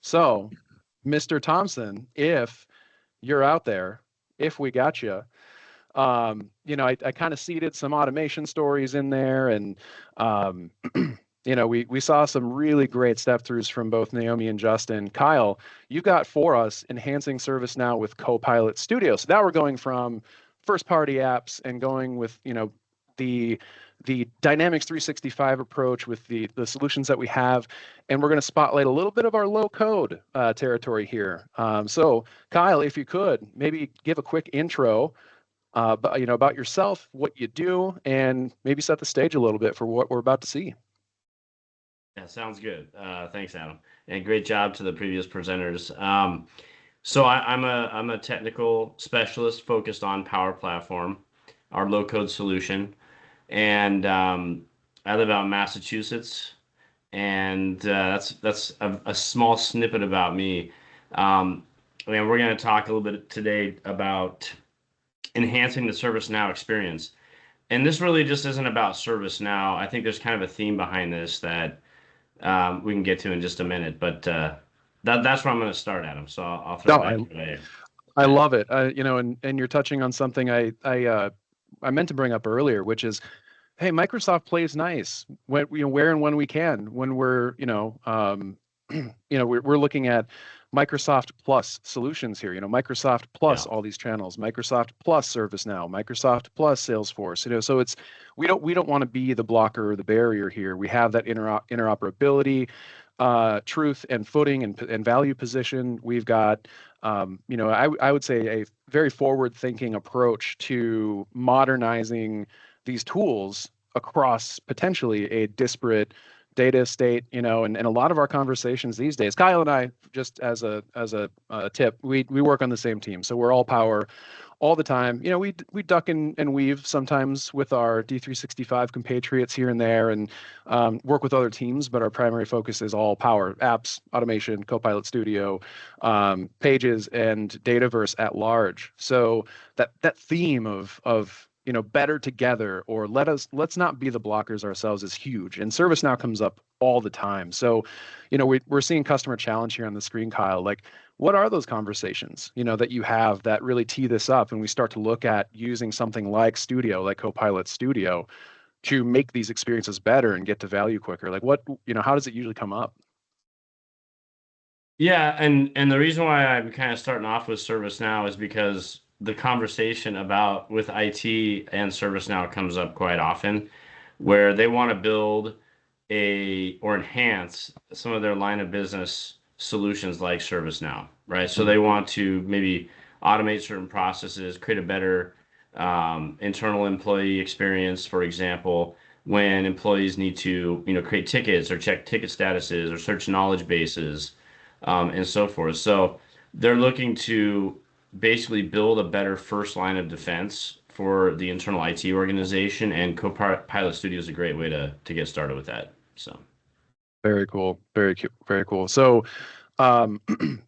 So, Mr. Thompson, if you're out there, if we got you, I kind of seeded some automation stories in there, and um, we saw some really great step throughs from both Naomi and Justin. Kyle, you got for us enhancing ServiceNow with Copilot Studio. So now we're going from first party apps and going with the Dynamics 365 approach with the solutions that we have, and we're going to spotlight a little bit of our low code territory here. So Kyle, if you could maybe give a quick intro about yourself, what you do, and maybe set the stage a little bit for what we're about to see. Yeah, sounds good. Thanks, Adam, and great job to the previous presenters. So I'm a technical specialist focused on Power Platform, our low code solution, and I live out in Massachusetts, and that's a small snippet about me. And we're going to talk a little bit today about enhancing the ServiceNow experience. And this really just isn't about ServiceNow. I think there's kind of a theme behind this that we can get to in just a minute, but that's where I'm going to start, Adam. So I'll throw it back to you. I love it. And you're touching on something I meant to bring up earlier, which is, hey, Microsoft plays nice when where and when we can, when we're we're looking at Microsoft Plus solutions here. Microsoft Plus all these channels, Microsoft Plus ServiceNow, Microsoft Plus Salesforce. So it's we don't want to be the blocker or the barrier here. We have that interoperability, truth and footing and value position. We've got I would say a very forward-thinking approach to modernizing these tools across potentially a disparate data estate, and a lot of our conversations these days, Kyle and I, just as a tip, we work on the same team, so we're all power all the time. We duck and weave sometimes with our D365 compatriots here and there, and work with other teams, but our primary focus is all power apps, automation, Copilot Studio, Pages, and Dataverse at large. So that theme of better together, or let's not be the blockers ourselves, is huge. And ServiceNow comes up all the time. So, we're seeing customer challenge here on the screen, Kyle. Like, what are those conversations, that you have that really tee this up, and we start to look at using something like Studio, like Copilot Studio, to make these experiences better and get to value quicker? Like, how does it usually come up? Yeah, and the reason why I'm kind of starting off with ServiceNow is because the conversation with IT and ServiceNow comes up quite often, where they want to build or enhance some of their line of business solutions like ServiceNow, right? So they want to maybe automate certain processes, create a better internal employee experience, for example, when employees need to, create tickets or check ticket statuses or search knowledge bases, and so forth. So they're looking to basically build a better first line of defense for the internal IT organization, and Copilot Studio is a great way to get started with that. So very cool, very cool. So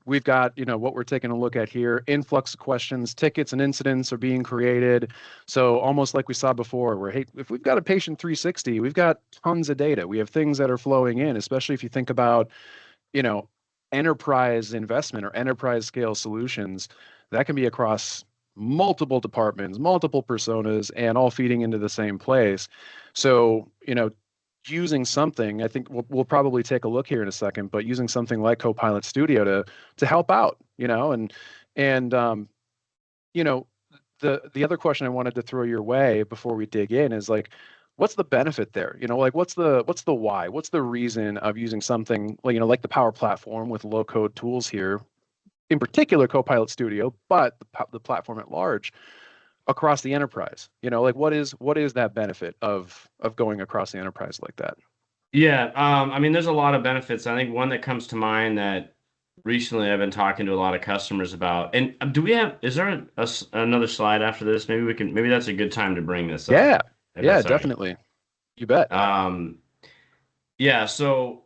we've got what we're taking a look at here: influx of questions, tickets, and incidents are being created. So almost like we saw before, where, hey, if we've got a patient 360, we've got tons of data. We have things that are flowing in, especially if you think about enterprise investment or enterprise scale solutions that can be across multiple departments, multiple personas, and all feeding into the same place. So, using something, I think we'll probably take a look here in a second, but using something like Copilot Studio to help out, and the other question I wanted to throw your way before we dig in is, like, what's the benefit there? Like, what's the why? What's the reason of using something like the Power Platform with low code tools here, in particular Copilot Studio, but the platform at large across the enterprise? Like, what is that benefit of going across the enterprise like that? Yeah, I mean, there's a lot of benefits. I think one that comes to mind that recently I've been talking to a lot of customers about, and is there another slide after this? Maybe that's a good time to bring this up. Yeah, definitely. You bet. Yeah, so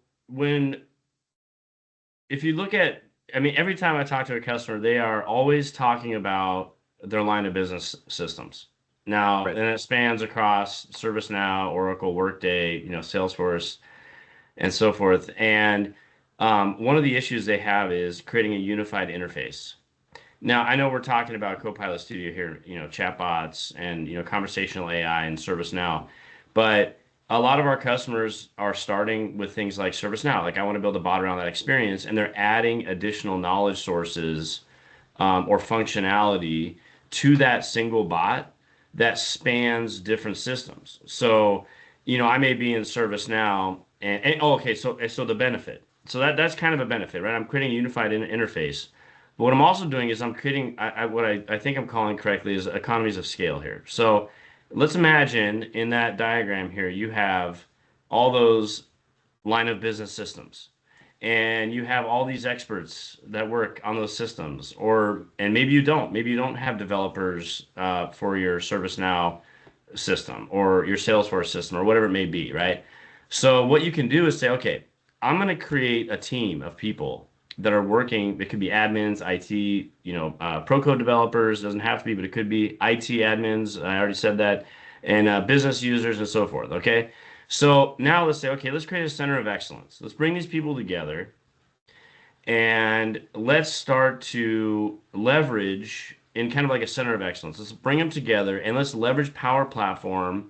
if you look at, I mean, every time I talk to a customer, they are always talking about their line of business systems. Now, Right. And it spans across ServiceNow, Oracle, Workday, Salesforce, and so forth. And One of the issues they have is creating a unified interface. Now, I know we're talking about Copilot Studio here, chatbots and, conversational AI and ServiceNow, but a lot of our customers are starting with things like ServiceNow. Like I want to build a bot around that experience, and they're adding additional knowledge sources or functionality to that single bot that spans different systems. So, I may be in ServiceNow, okay, so the benefit. So that's kind of a benefit, right? I'm creating a unified interface. But what I'm also doing is I'm creating what I think I'm calling correctly is economies of scale here. So let's imagine in that diagram here, you have all those line of business systems. And you have all these experts that work on those systems, and maybe you don't. Maybe you don't have developers for your ServiceNow system or your Salesforce system or whatever it may be, right? So what you can do is say, okay, I'm going to create a team of people that are working. It could be admins, IT, pro code developers. Doesn't have to be, but it could be IT admins. I already said that, and business users and so forth. Okay. So now let's say, okay, let's create a center of excellence. Let's bring these people together and let's start to leverage in kind of like a center of excellence. Let's bring them together and let's leverage Power Platform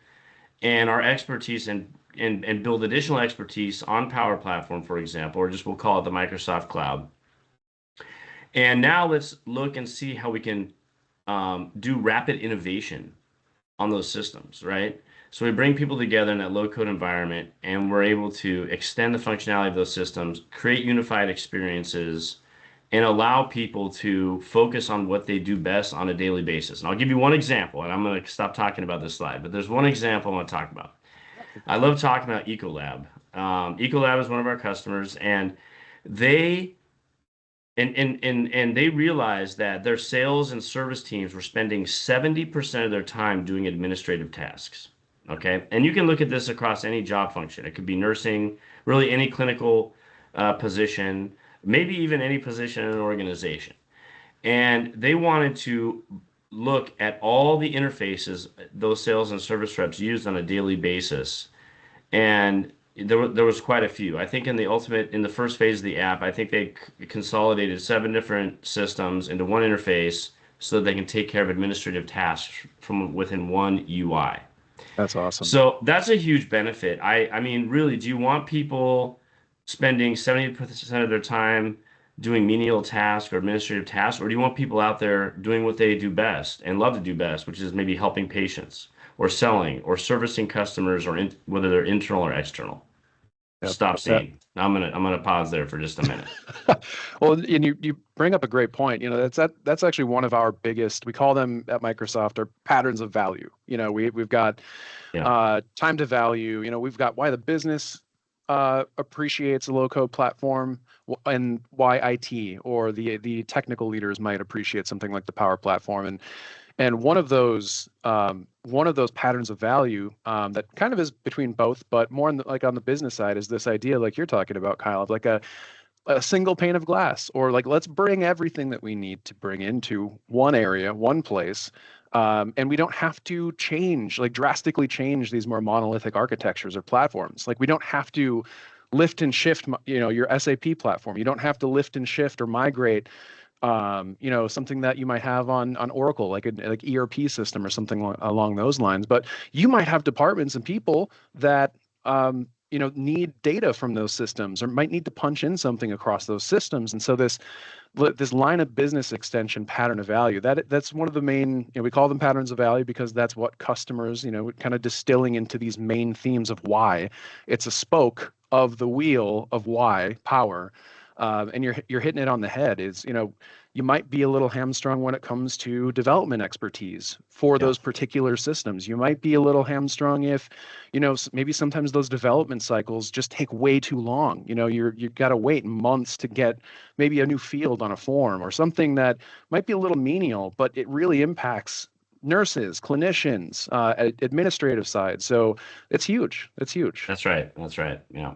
and our expertise and build additional expertise on Power Platform, for example, or just we'll call it the Microsoft Cloud. And now let's look and see how we can do rapid innovation on those systems, right? So we bring people together in that low code environment and we're able to extend the functionality of those systems, create unified experiences, and allow people to focus on what they do best on a daily basis. And I'll give you one example, and I'm going to stop talking about this slide, but there's one example I want to talk about. I love talking about Ecolab. Ecolab is one of our customers, and they and they realized that their sales and service teams were spending 70% of their time doing administrative tasks. Okay. And you can look at this across any job function. It could be nursing, really any clinical position, maybe even any position in an organization. And they wanted to look at all the interfaces those sales and service reps used on a daily basis, and there was quite a few. I think in the first phase of the app, I think they consolidated 7 different systems into one interface so that they can take care of administrative tasks from within one UI. That's awesome. So that's a huge benefit. I mean, really, do you want people spending 70% of their time doing menial tasks or administrative tasks, or do you want people out there doing what they do best and love to do best, which is maybe helping patients or selling or servicing customers or whether they're internal or external? Yep. Stop scene. I'm gonna pause there for just a minute. Well, and you bring up a great point. That's actually one of our biggest. We call them at Microsoft our patterns of value. We've got time to value. We've got why the business appreciates a low code platform and why IT or the technical leaders might appreciate something like the Power Platform. And one of those patterns of value that kind of is between both, but more on on the business side is this idea, like you're talking about, Kyle, of like a single pane of glass, or like let's bring everything that we need to bring into one area, one place, and we don't have to drastically change these more monolithic architectures or platforms. Like we don't have to lift and shift, your SAP platform. You don't have to lift and shift or migrate something that you might have on Oracle, like ERP system or something along those lines. But you might have departments and people that need data from those systems or might need to punch in something across those systems. And so this line of business extension pattern of value, that's one of the main, we call them patterns of value because that's what customers, kind of distilling into these main themes of why. It's a spoke of the wheel of why power. And you're hitting it on the head. Is you might be a little hamstrung when it comes to development expertise for those particular systems. You might be a little hamstrung if maybe sometimes those development cycles just take way too long. You've got to wait months to get maybe a new field on a form or something that might be a little menial, but it really impacts nurses, clinicians, administrative side. So it's huge. It's huge. That's right. Yeah.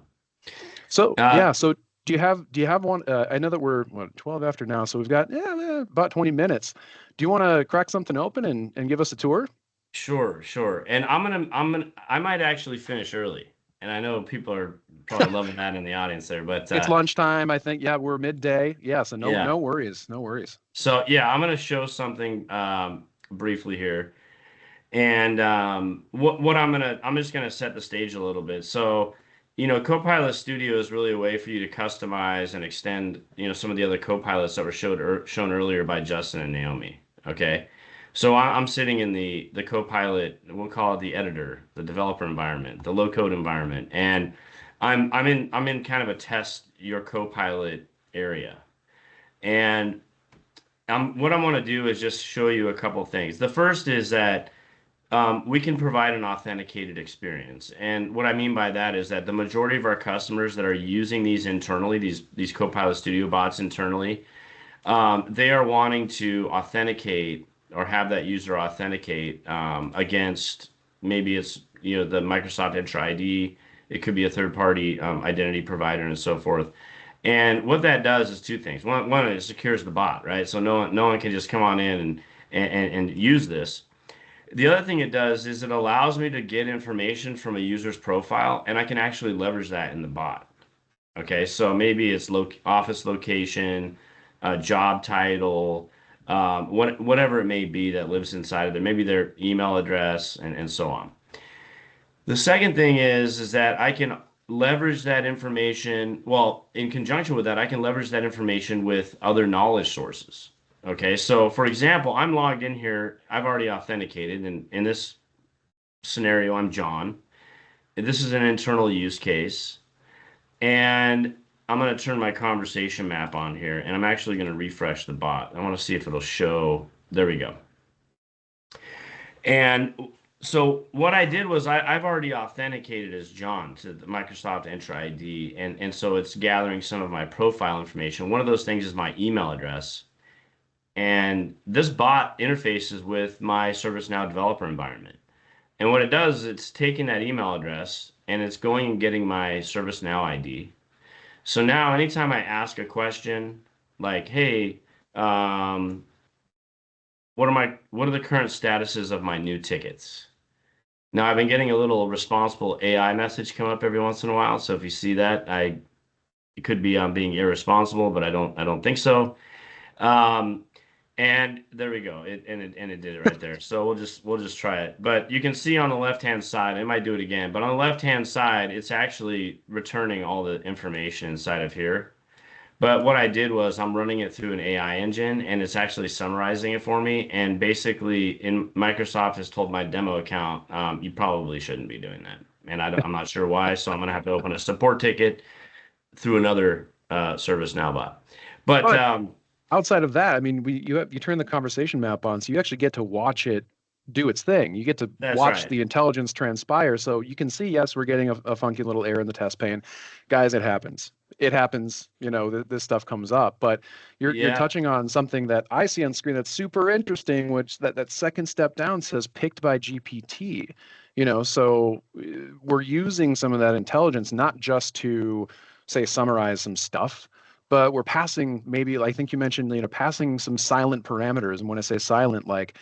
So So do you have one? I know that we're 12 after now, so we've got about 20 minutes. Do you want to crack something open and give us a tour? Sure. And I might actually finish early. And I know people are probably loving that in the audience there, but It's lunchtime, I think. Yeah, we're midday. Yeah, so yeah. no worries, no worries. So yeah, I'm going to show something briefly here. And what I'm just gonna set the stage a little bit. So, Copilot Studio is really a way for you to customize and extend, some of the other Copilots that were shown earlier by Justin and Naomi. Okay. So I'm sitting in the Copilot, we'll call it the editor, the developer environment, the low code environment, and I'm in kind of a test your Copilot area. And what I want to do is just show you a couple things. The first is that we can provide an authenticated experience. And what I mean by that is that the majority of our customers that are using these internally, these Copilot Studio bots internally, they are wanting to authenticate or have that user authenticate against maybe it's the Microsoft Entra ID. It could be a third-party identity provider and so forth. And what that does is two things. One, it secures the bot, right? So no one can just come on in and use this. The other thing it does is it allows me to get information from a user's profile, and I can actually leverage that in the bot. Okay, so maybe it's office location, job title, whatever it may be that lives inside of there, maybe their email address, and so on. The second thing is that I can leverage that information. Well, in conjunction with that, I can leverage that information with other knowledge sources. Okay, so for example, I'm logged in here. I've already authenticated, and in this scenario, I'm John. This is an internal use case, and I'm going to turn my conversation map on here, and I'm actually going to refresh the bot. I want to see if it'll show. There we go. And so what I did was I've already authenticated as John to the Microsoft Entra ID, and so it's gathering some of my profile information. One of those things is my email address. And this bot interfaces with my ServiceNow developer environment. And what it does is it's taking that email address and it's going and getting my ServiceNow ID. So now anytime I ask a question like, hey, what are the current statuses of my new tickets? Now I've been getting a little responsible AI message come up every once in a while. So if you see that, it could be I'm being irresponsible, but I don't think so. And there we go. It did it right there. So we'll just try it. But you can see on the left-hand side, I might do it again, but on the left-hand side, it's actually returning all the information inside of here. But what I did was I'm running it through an AI engine and it's actually summarizing it for me. And basically, Microsoft has told my demo account, you probably shouldn't be doing that. And I'm not sure why. So I'm going to have to open a support ticket through another ServiceNow bot. But outside of that, I mean, you turn the conversation map on, so you actually get to watch it do its thing. You get to watch right. the intelligence transpire. So you can see, yes, we're getting a funky little error in the test pane. Guys, it happens. It happens, this stuff comes up. But you're touching on something that I see on screen that's super interesting, which that second step down says picked by GPT. So we're using some of that intelligence not just to say summarize some stuff, but we're passing maybe, I think you mentioned, passing some silent parameters. And when I say silent, like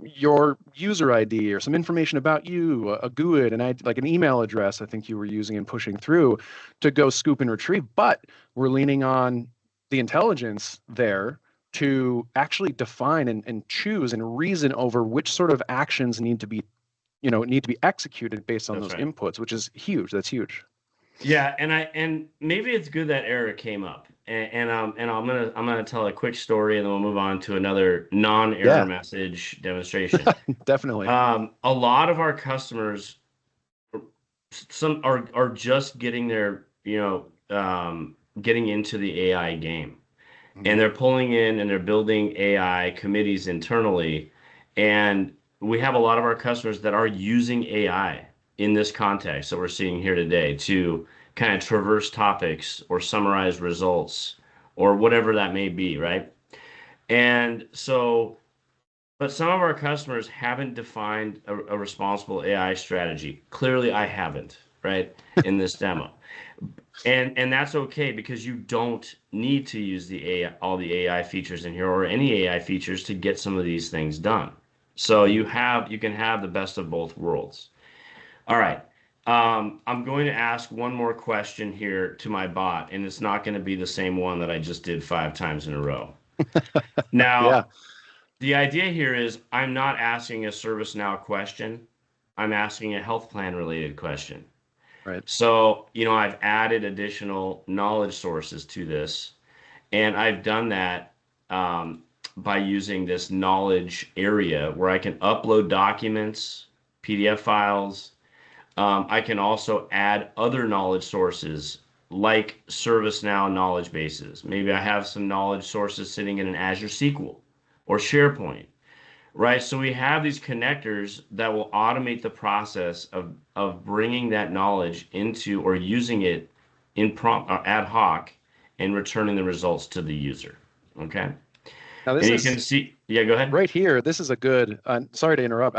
your user ID or some information about you, a GUID, and like an email address, I think you were using and pushing through to go scoop and retrieve. But we're leaning on the intelligence there to actually define and choose and reason over which sort of actions need to be executed based on That's those right. inputs, which is huge. That's huge. Yeah, and maybe it's good that error came up, and I'm gonna tell a quick story, and then we'll move on to another non-error Yeah, message demonstration. definitely. A lot of our customers, some are just getting their getting into the AI game, and they're pulling in and they're building AI committees internally, and we have a lot of our customers that are using AI in this context that we're seeing here today to kind of traverse topics or summarize results or whatever that may be, right? And so, but some of our customers haven't defined a responsible AI strategy. Clearly, I haven't, right, in this demo. And that's okay because you don't need to use all the AI features in here or any AI features to get some of these things done. So you can have the best of both worlds. All right. I'm going to ask one more question here to my bot, and it's not going to be the same one that I just did 5 times in a row. Yeah. Now, the idea here is I'm not asking a ServiceNow question. I'm asking a health plan related question. Right. So, I've added additional knowledge sources to this, and I've done that by using this knowledge area where I can upload documents, PDF files. I can also add other knowledge sources like ServiceNow knowledge bases. Maybe I have some knowledge sources sitting in an Azure SQL or SharePoint, right? So we have these connectors that will automate the process of bringing that knowledge into or using it in prompt or ad hoc and returning the results to the user. Okay. Now And this you is can see, yeah, go ahead. right here. This is a good, sorry to interrupt.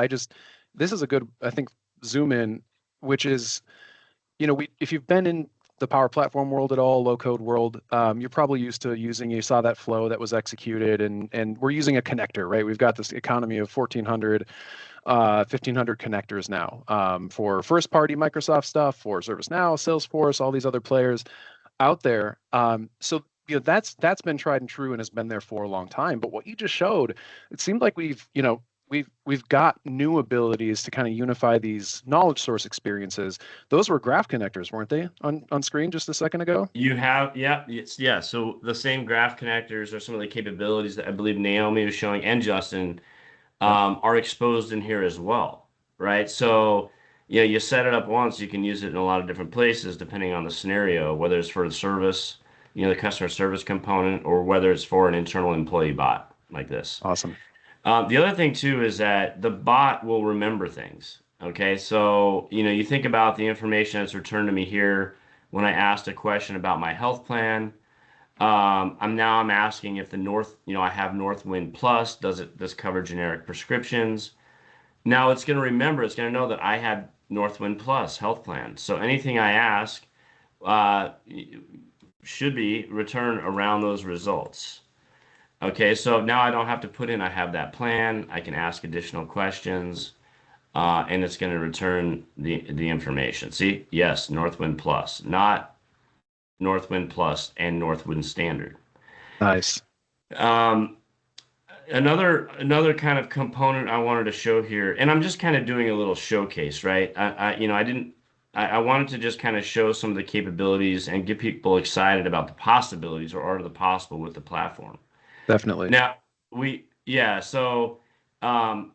This is a good, I think, zoom in, which is, if you've been in the Power Platform world at all, low code world, you're probably used to you saw that flow that was executed, and we're using a connector, right? We've got this economy of 1,400, 1,500 connectors now, for first party Microsoft stuff, for ServiceNow, Salesforce, all these other players out there. So that's been tried and true and has been there for a long time. But what you just showed, it seemed like we've got new abilities to kind of unify these knowledge source experiences. Those were graph connectors, weren't they, on screen just a second ago? You have, yeah, yeah. So the same graph connectors are some of the capabilities that I believe Naomi was showing and Justin Yep. are exposed in here as well, right? So, you set it up once, you can use it in a lot of different places depending on the scenario, whether it's for the service, the customer service component, or whether it's for an internal employee bot like this. Awesome. The other thing too is that the bot will remember things. Okay, so you think about the information that's returned to me here when I asked a question about my health plan. I'm asking if the I have Northwind Plus. Does this cover generic prescriptions? Now it's going to remember. It's going to know that I had Northwind Plus health plan. So anything I ask uh, should be return around those results. Okay, so now I don't have to put in I have that plan. I can ask additional questions, and it's going to return the information. See, yes, Northwind Plus, not Northwind Plus and Northwind Standard. Nice. Um, another kind of component I wanted to show here, and I'm just kind of doing a little showcase, right? I didn't. I wanted to just kind of show some of the capabilities and get people excited about the possibilities or art of the possible with the platform. Definitely. Now, yeah, so um,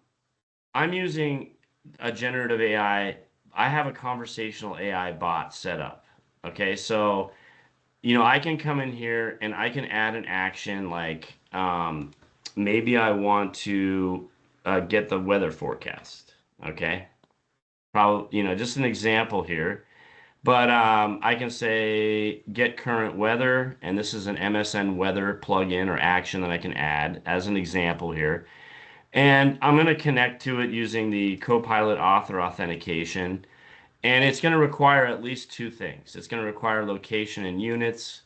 I'm using a generative AI. I have a conversational AI bot set up. Okay, so I can come in here and I can add an action like maybe I want to get the weather forecast. Okay, probably, just an example here. But I can say get current weather, and this is an MSN weather plugin or action that I can add as an example here. And I'm going to connect to it using the Copilot author authentication. And it's going to require at least two things. It's going to require location and units,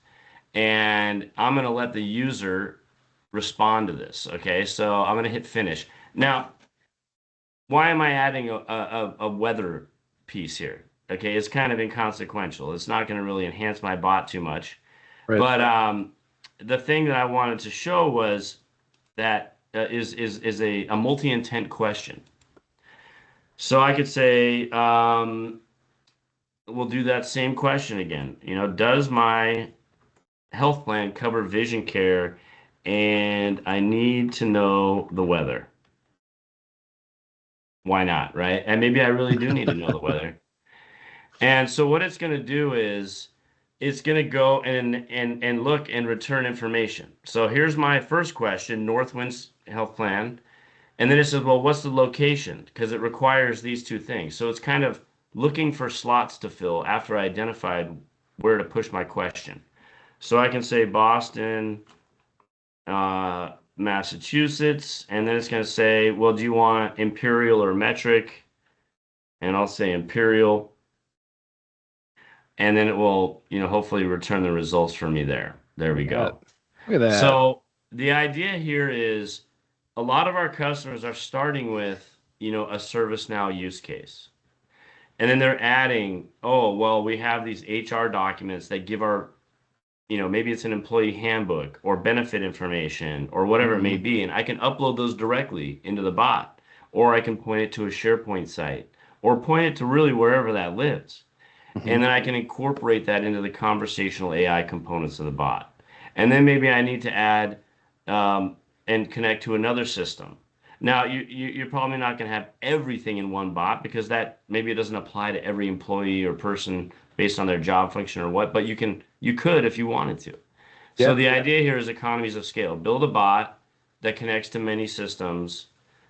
and I'm going to let the user respond to this. Okay, so I'm going to hit finish. Now, why am I adding a weather piece here? Okay, it's kind of inconsequential. It's not going to really enhance my bot too much. Right. But the thing that I wanted to show was that is a multi-intent question. So I could say, we'll do that same question again. Does my health plan cover vision care? And I need to know the weather. Why not, right? And maybe I really do need to know the weather. And so what it's going to do is it's going to go and look and return information. So here's my first question, Northwind's health plan. And then it says, well, what's the location? Because it requires these two things. So it's kind of looking for slots to fill after I identified where to push my question. So I can say Boston, Massachusetts, and then it's going to say, well, do you want imperial or metric? And I'll say imperial. And then it will, hopefully return the results for me there. There we go. Look at that. So the idea here is a lot of our customers are starting with, a ServiceNow use case. And then they're adding, oh, well, we have these HR documents that give our, maybe it's an employee handbook or benefit information or whatever it may Mhm. be. And I can upload those directly into the bot, or I can point it to a SharePoint site or point it to really wherever that lives. And Mhm. then I can incorporate that into the conversational AI components of the bot. And then maybe I need to add um, and connect to another system. Now, you're probably not going to have everything in one bot because that maybe it doesn't apply to every employee or person based on their job function or what, but you could if you wanted to. So Yeah, the idea here is economies of scale. Build a bot that connects to many systems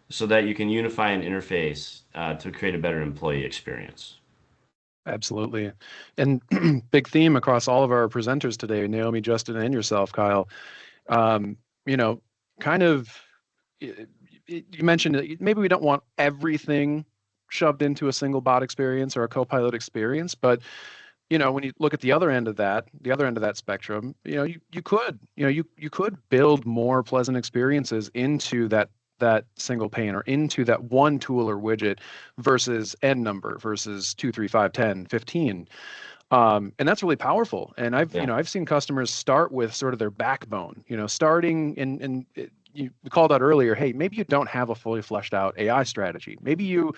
so that you can unify an interface to create a better employee experience. absolutely. And big theme across all of our presenters today, Naomi, Justin, and yourself, Kyle. Um, you know, kind of, y- you mentioned that maybe we don't want everything shoved into a single bot experience or a Copilot experience, but when you look at the other end of that spectrum, you could, you could build more pleasant experiences into that single pane or into that one tool or widget versus n number versus 2, 3, 5, 10, 15. And that's really powerful. And Yeah. I've seen customers start with sort of their backbone, starting you called out earlier, hey, maybe you don't have a fully fleshed out AI strategy. Maybe you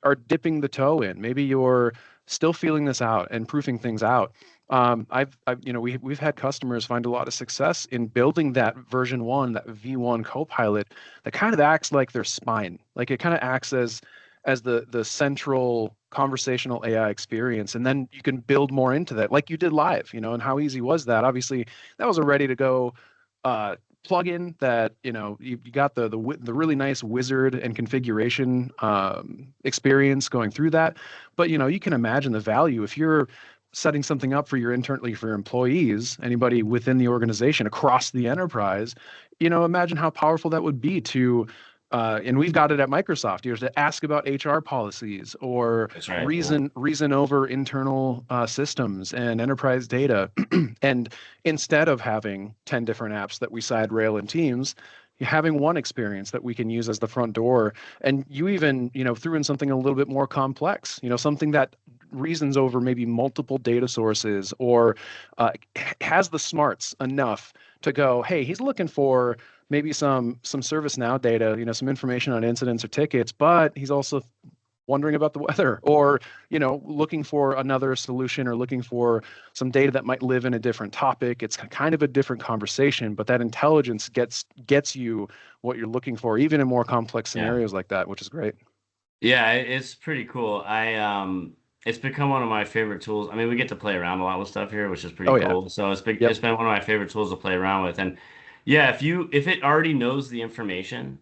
are dipping the toe in. Maybe you're still feeling this out and proofing things out. We've had customers find a lot of success in building that version one, that V1 Copilot that kind of acts like their spine. Like it kind of acts as the central conversational AI experience. And then you can build more into that, like you did live, and how easy was that? Obviously, that was a ready to go uh, plugin that you got the really nice wizard and configuration experience going through that. But you can imagine the value if you're setting something up for your internally for your employees, anybody within the organization across the enterprise. Imagine how powerful that would be to. And we've got it at Microsoft. To ask about HR policies or That's right. Yeah. reason over internal systems and enterprise data, and instead of having 10 different apps that we side rail in Teams, having one experience that we can use as the front door. And you even, threw in something a little bit more complex, something that reasons over maybe multiple data sources or has the smarts enough to go, hey, he's looking for maybe some ServiceNow data, some information on incidents or tickets, but he's also wondering about the weather or looking for another solution or looking for some data that might live in a different topic. It's kind of a different conversation, but that intelligence gets you what you're looking for even in more complex Yeah. scenarios like that, which is great. Yeah, it's pretty cool. It's become one of my favorite tools. I mean, we get to play around a lot with stuff here, which is pretty Oh yeah. cool. So Yep. it's been one of my favorite tools to play around with. And yeah, if it already knows the information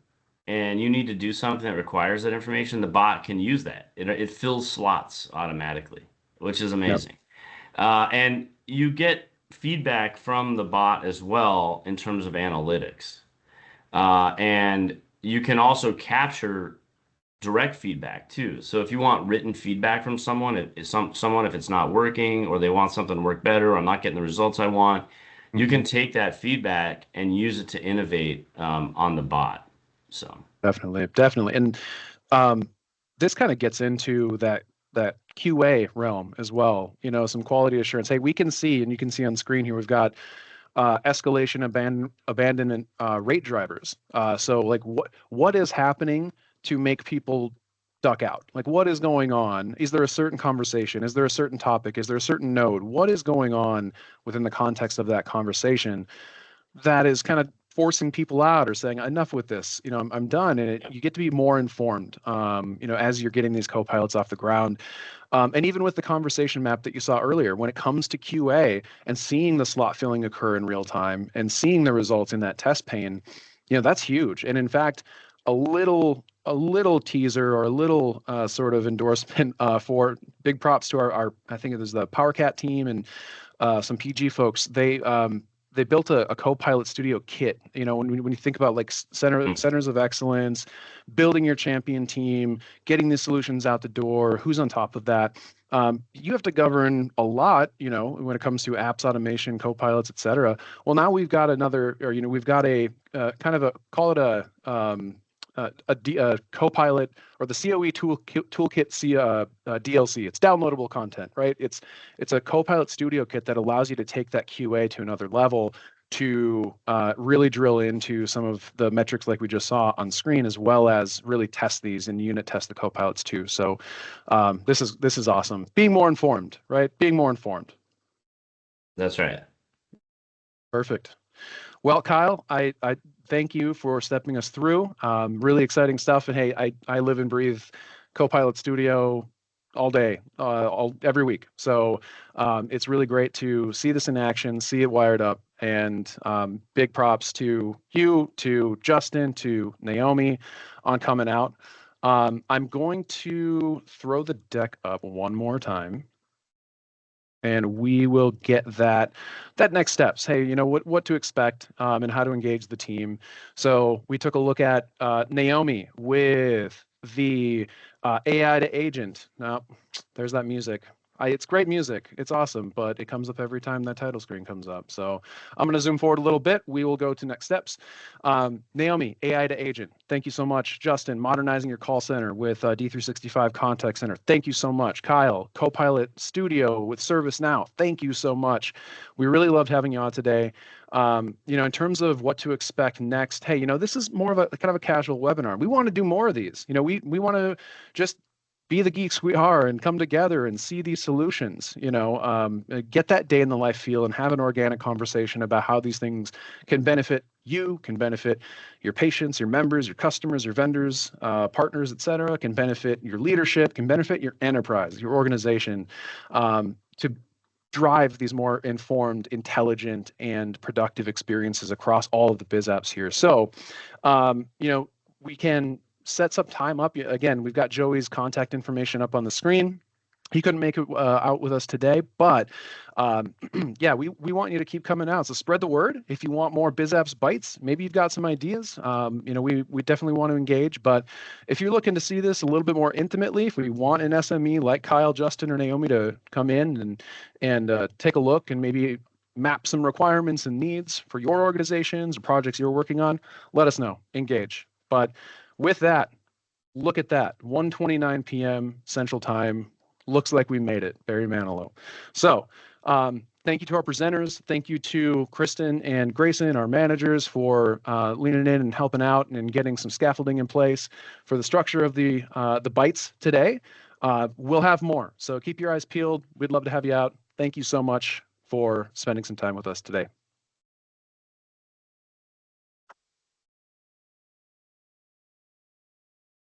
and you need to do something that requires that information, the bot can use that. It fills slots automatically, which is Yep. amazing. And you get feedback from the bot as well in terms of analytics. And you can also capture direct feedback too. So if you want written feedback from someone, if it's not working or they want something to work better or I'm not getting the results I want, you Hmm. can take that feedback and use it to innovate on the bot. So Definitely. And um, this kind of gets into that QA realm as well. Some quality assurance. Hey, we can see, and you can see on screen here, we've got escalation, abandonment rate drivers. So like what is happening to make people duck out? Like what is going on? Is there a certain conversation? Is there a certain topic? Is there a certain node? What is going on within the context of that conversation that is kind of forcing people out or saying enough with this, I'm done. And you get to be more informed, as you're getting these co-pilots off the ground. And even with the conversation map that you saw earlier, when it comes to QA and seeing the slot filling occur in real time and seeing the results in that test pane, that's huge. And in fact, a little teaser or a little sort of endorsement for big props to our I think it was the PowerCat team and some PG folks. They built a Copilot Studio kit. When you think about like centers of excellence, building your champion team, getting the solutions out the door, who's on top of that. You have to govern a lot, when it comes to apps automation, copilots, et cetera. Well, now we've got another, or we've got a kind of a call it a a Copilot or the COE toolkit DLC. It's downloadable content, right? It's a Copilot Studio kit that allows you to take that QA to another level to really drill into some of the metrics like we just saw on screen, as well as really test these and unit test the Copilots too. So this is awesome. Being more informed, right? Being more informed. That's right. Perfect. Well, Kyle, I thank you for stepping us through. Really exciting stuff. And hey, I live and breathe Copilot Studio all day, every week. So it's really great to see this in action, see it wired up, and big props to you, to Justin, to Naomi on coming out. I'm going to throw the deck up one more time, and we will get that next steps. Hey, you know what to expect and how to engage the team. So we took a look at Naomi with the AI to agent. Now, there's that music. It's great music. It's awesome, but it comes up every time that title screen comes up. So I'm going to zoom forward a little bit. We will go to next steps. Naomi, AI to agent. Thank you so much. Justin, modernizing your call center with D365 Contact Center. Thank you so much. Kyle, Copilot Studio with ServiceNow. Thank you so much. We really loved having you on today. In terms of what to expect next, hey, this is more of a kind of a casual webinar. We want to do more of these. We want to just be the geeks we are and come together and see these solutions, get that day in the life feel and have an organic conversation about how these things can benefit you, can benefit your patients, your members, your customers, your vendors, partners, et cetera, can benefit your leadership, can benefit your enterprise, your organization, to drive these more informed, intelligent, and productive experiences across all of the biz apps here. So, we can set some time up. Again, we've got Joey's contact information up on the screen. He couldn't make it out with us today, but yeah, we want you to keep coming out. So spread the word. If you want more Biz Apps Bites, maybe you've got some ideas. We definitely want to engage. But if you're looking to see this a little bit more intimately, if we want an SME like Kyle, Justin, or Naomi to come in and take a look and maybe map some requirements and needs for your organizations or projects you're working on, let us know. Engage. But with that, look at that, 1:29 p.m. Central Time. Looks like we made it, Barry Manilow. So thank you to our presenters. Thank you to Kristen and Grayson, our managers, for leaning in and helping out and getting some scaffolding in place for the structure of the bites today. We'll have more, so keep your eyes peeled. We'd love to have you out. Thank you so much for spending some time with us today.